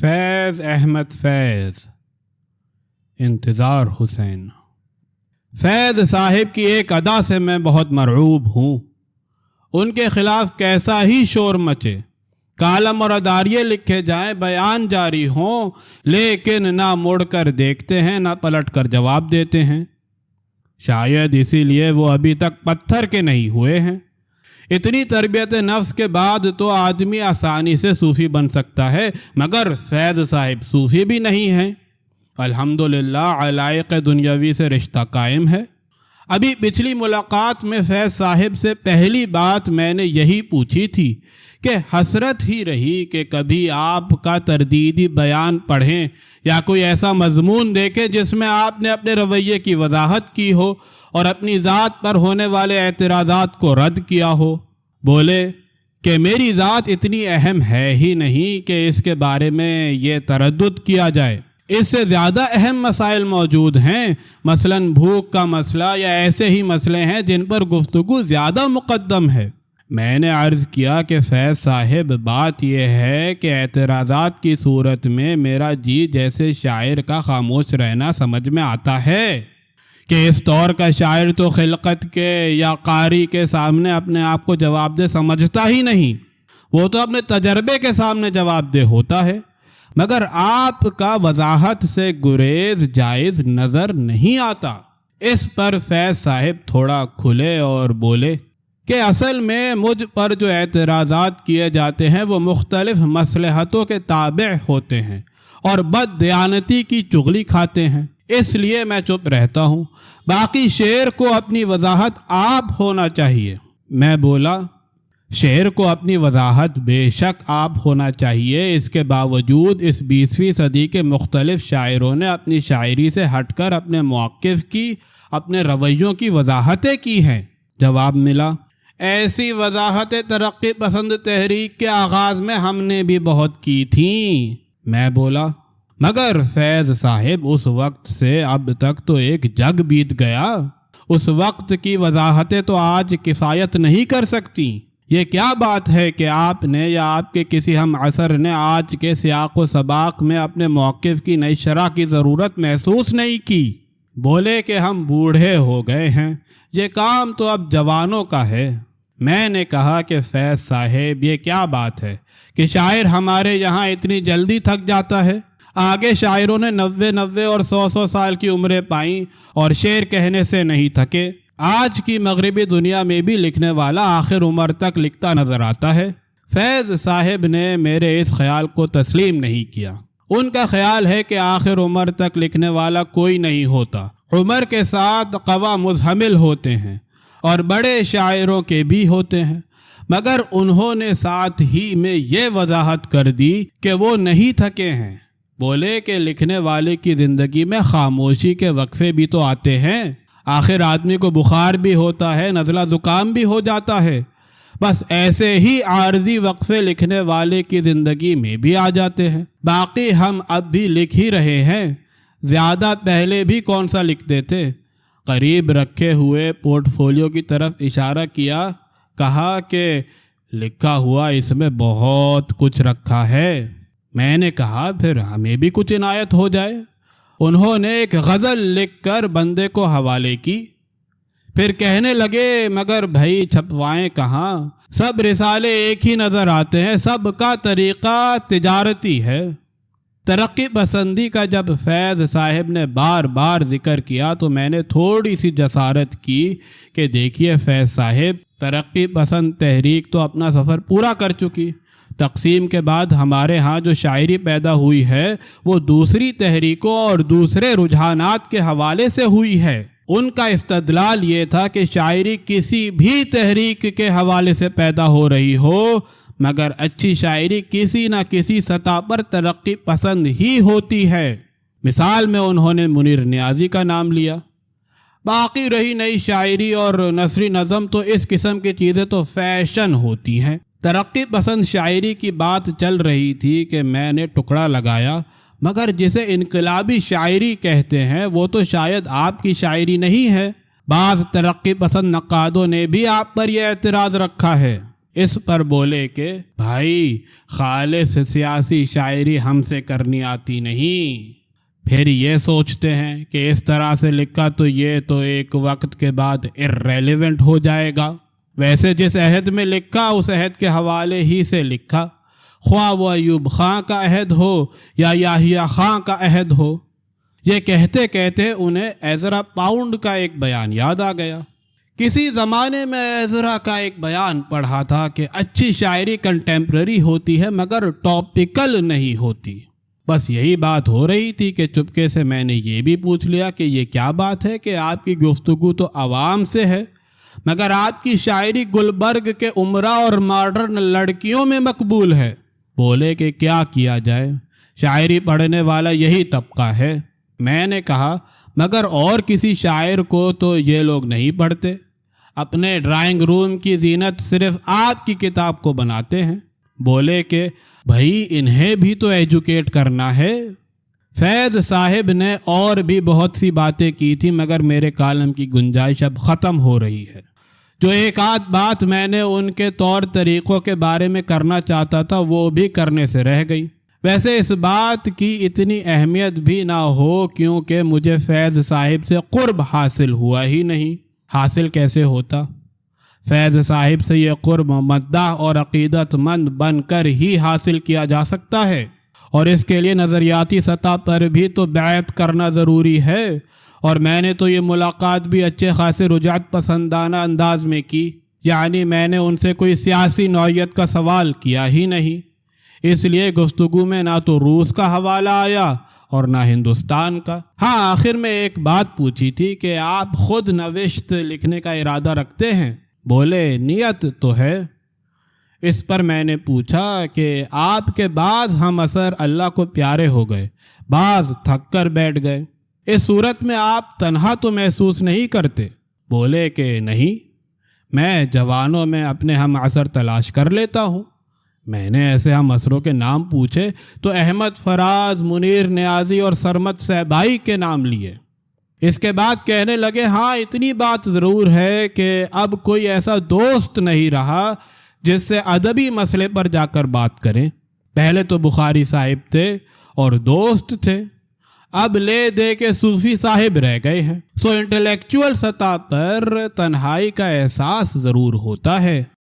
فیض احمد فیض، انتظار حسین۔ فیض صاحب کی ایک ادا سے میں بہت مرعوب ہوں۔ ان کے خلاف کیسا ہی شور مچے، کالم اور اداریے لکھے جائیں، بیان جاری ہوں، لیکن نہ مڑ کر دیکھتے ہیں نہ پلٹ کر جواب دیتے ہیں۔ شاید اسی لیے وہ ابھی تک پتھر کے نہیں ہوئے ہیں۔ اتنی تربیت نفس کے بعد تو آدمی آسانی سے صوفی بن سکتا ہے، مگر فیض صاحب صوفی بھی نہیں ہیں۔ الحمدللہ علائق دنیاوی سے رشتہ قائم ہے۔ ابھی پچھلی ملاقات میں فیض صاحب سے پہلی بات میں نے یہی پوچھی تھی کہ حسرت ہی رہی کہ کبھی آپ کا تردیدی بیان پڑھیں یا کوئی ایسا مضمون دیکھیں جس میں آپ نے اپنے رویے کی وضاحت کی ہو اور اپنی ذات پر ہونے والے اعتراضات کو رد کیا ہو۔ بولے کہ میری ذات اتنی اہم ہے ہی نہیں کہ اس کے بارے میں یہ تردد کیا جائے، اس سے زیادہ اہم مسائل موجود ہیں، مثلاً بھوک کا مسئلہ یا ایسے ہی مسئلے ہیں جن پر گفتگو زیادہ مقدم ہے۔ میں نے عرض کیا کہ فیض صاحب بات یہ ہے کہ اعتراضات کی صورت میں میرا جی جیسے شاعر کا خاموش رہنا سمجھ میں آتا ہے کہ اس طور کا شاعر تو خلقت کے یا قاری کے سامنے اپنے آپ کو جواب دہ سمجھتا ہی نہیں، وہ تو اپنے تجربے کے سامنے جواب دہ ہوتا ہے، مگر آپ کا وضاحت سے گریز جائز نظر نہیں آتا۔ اس پر فیض صاحب تھوڑا کھلے اور بولے کہ اصل میں مجھ پر جو اعتراضات کیے جاتے ہیں وہ مختلف مصلحتوں کے تابع ہوتے ہیں اور بد دیانتی کی چغلی کھاتے ہیں، اس لیے میں چپ رہتا ہوں۔ باقی شعر کو اپنی وضاحت آپ ہونا چاہیے۔ میں بولا شعر کو اپنی وضاحت بے شک آپ ہونا چاہیے، اس کے باوجود اس 20ویں صدی کے مختلف شاعروں نے اپنی شاعری سے ہٹ کر اپنے موقف کی، اپنے رویوں کی وضاحتیں کی ہیں۔ جواب ملا ایسی وضاحت ترقی پسند تحریک کے آغاز میں ہم نے بھی بہت کی تھیں۔ میں بولا مگر فیض صاحب اس وقت سے اب تک تو ایک جگ بیت گیا، اس وقت کی وضاحتیں تو آج کفایت نہیں کر سکتی۔ یہ کیا بات ہے کہ آپ نے یا آپ کے کسی ہم عصر نے آج کے سیاق و سباق میں اپنے موقف کی نئی شرح کی ضرورت محسوس نہیں کی؟ بولے کہ ہم بوڑھے ہو گئے ہیں، یہ کام تو اب جوانوں کا ہے۔ میں نے کہا کہ فیض صاحب یہ کیا بات ہے کہ شاعر ہمارے یہاں اتنی جلدی تھک جاتا ہے؟ آگے شاعروں نے 90 اور 100 سال کی عمریں پائیں اور شعر کہنے سے نہیں تھکے۔ آج کی مغربی دنیا میں بھی لکھنے والا آخر عمر تک لکھتا نظر آتا ہے۔ فیض صاحب نے میرے اس خیال کو تسلیم نہیں کیا۔ ان کا خیال ہے کہ آخر عمر تک لکھنے والا کوئی نہیں ہوتا، عمر کے ساتھ قوا مزحمل ہوتے ہیں اور بڑے شاعروں کے بھی ہوتے ہیں، مگر انہوں نے ساتھ ہی میں یہ وضاحت کر دی کہ وہ نہیں تھکے ہیں۔ بولے کہ لکھنے والے کی زندگی میں خاموشی کے وقفے بھی تو آتے ہیں، آخر آدمی کو بخار بھی ہوتا ہے، نزلہ زکام بھی ہو جاتا ہے، بس ایسے ہی عارضی وقفے لکھنے والے کی زندگی میں بھی آ جاتے ہیں۔ باقی ہم اب بھی لکھ ہی رہے ہیں، زیادہ پہلے بھی کون سا لکھتے تھے۔ قریب رکھے ہوئے پورٹ فولیو کی طرف اشارہ کیا، کہا کہ لکھا ہوا اس میں بہت کچھ رکھا ہے۔ میں نے کہا پھر ہمیں بھی کچھ عنایت ہو جائے۔ انہوں نے ایک غزل لکھ کر بندے کو حوالے کی، پھر کہنے لگے مگر بھائی چھپوائیں کہاں، سب رسالے ایک ہی نظر آتے ہیں، سب کا طریقہ تجارتی ہے۔ ترقی پسندی کا جب فیض صاحب نے بار بار ذکر کیا تو میں نے تھوڑی سی جسارت کی کہ دیکھیے فیض صاحب، ترقی پسند تحریک تو اپنا سفر پورا کر چکی۔ تقسیم کے بعد ہمارے ہاں جو شاعری پیدا ہوئی ہے وہ دوسری تحریکوں اور دوسرے رجحانات کے حوالے سے ہوئی ہے۔ ان کا استدلال یہ تھا کہ شاعری کسی بھی تحریک کے حوالے سے پیدا ہو رہی ہو، مگر اچھی شاعری کسی نہ کسی سطح پر ترقی پسند ہی ہوتی ہے۔ مثال میں انہوں نے منیر نیازی کا نام لیا۔ باقی رہی نئی شاعری اور نثری نظم تو اس قسم کی چیزیں تو فیشن ہوتی ہیں۔ ترقی پسند شاعری کی بات چل رہی تھی کہ میں نے ٹکڑا لگایا، مگر جسے انقلابی شاعری کہتے ہیں وہ تو شاید آپ کی شاعری نہیں ہے۔ بعض ترقی پسند نقادوں نے بھی آپ پر یہ اعتراض رکھا ہے۔ اس پر بولے کہ بھائی خالص سیاسی شاعری ہم سے کرنی آتی نہیں، پھر یہ سوچتے ہیں کہ اس طرح سے لکھا تو یہ تو ایک وقت کے بعد irrelevant ہو جائے گا، ویسے جس عہد میں لکھا اس عہد کے حوالے ہی سے لکھا، خواہ وہ ایوب خان کا عہد ہو یا یحییٰ خان کا عہد ہو۔ یہ کہتے کہتے انہیں ایزرا پاؤنڈ کا ایک بیان یاد آ گیا۔ کسی زمانے میں ایزرا کا ایک بیان پڑھا تھا کہ اچھی شاعری کنٹمپرری ہوتی ہے مگر ٹاپیکل نہیں ہوتی۔ بس یہی بات ہو رہی تھی کہ چپکے سے میں نے یہ بھی پوچھ لیا کہ یہ کیا بات ہے کہ آپ کی گفتگو تو عوام سے ہے مگر آپ کی شاعری گلبرگ کے امراء اور ماڈرن لڑکیوں میں مقبول ہے۔ بولے کہ کیا کیا جائے، شاعری پڑھنے والا یہی طبقہ ہے۔ میں نے کہا مگر اور کسی شاعر کو تو یہ لوگ نہیں پڑھتے، اپنے ڈرائنگ روم کی زینت صرف آپ کی کتاب کو بناتے ہیں۔ بولے کہ بھائی انہیں بھی تو ایجوکیٹ کرنا ہے۔ فیض صاحب نے اور بھی بہت سی باتیں کی تھی مگر میرے کالم کی گنجائش اب ختم ہو رہی ہے۔ جو ایک آدھ بات میں نے ان کے طور طریقوں کے بارے میں کرنا چاہتا تھا وہ بھی کرنے سے رہ گئی۔ ویسے اس بات کی اتنی اہمیت بھی نہ ہو کیونکہ مجھے فیض صاحب سے قرب حاصل ہوا ہی نہیں۔ حاصل کیسے ہوتا؟ فیض صاحب سے یہ قرب مداح اور عقیدت مند بن کر ہی حاصل کیا جا سکتا ہے، اور اس کے لیے نظریاتی سطح پر بھی تو بیعت کرنا ضروری ہے، اور میں نے تو یہ ملاقات بھی اچھے خاصے رجعت پسندانہ انداز میں کی، یعنی میں نے ان سے کوئی سیاسی نوعیت کا سوال کیا ہی نہیں۔ اس لیے گفتگو میں نہ تو روس کا حوالہ آیا اور نہ ہندوستان کا۔ ہاں آخر میں ایک بات پوچھی تھی کہ آپ خود نوشت لکھنے کا ارادہ رکھتے ہیں؟ بولے نیت تو ہے۔ اس پر میں نے پوچھا کہ آپ کے بعض ہم اثر اللہ کو پیارے ہو گئے، بعض تھک کر بیٹھ گئے، اس صورت میں آپ تنہا تو محسوس نہیں کرتے؟ بولے کہ نہیں، میں جوانوں میں اپنے ہم اثر تلاش کر لیتا ہوں۔ میں نے ایسے ہم اثروں کے نام پوچھے تو احمد فراز، منیر نیازی اور سرمد صہبائی کے نام لیے۔ اس کے بعد کہنے لگے ہاں اتنی بات ضرور ہے کہ اب کوئی ایسا دوست نہیں رہا جس سے ادبی مسئلے پر جا کر بات کریں۔ پہلے تو بخاری صاحب تھے اور دوست تھے، اب لے دے کے صوفی صاحب رہ گئے ہیں۔ سو انٹلیکچول سطح پر تنہائی کا احساس ضرور ہوتا ہے۔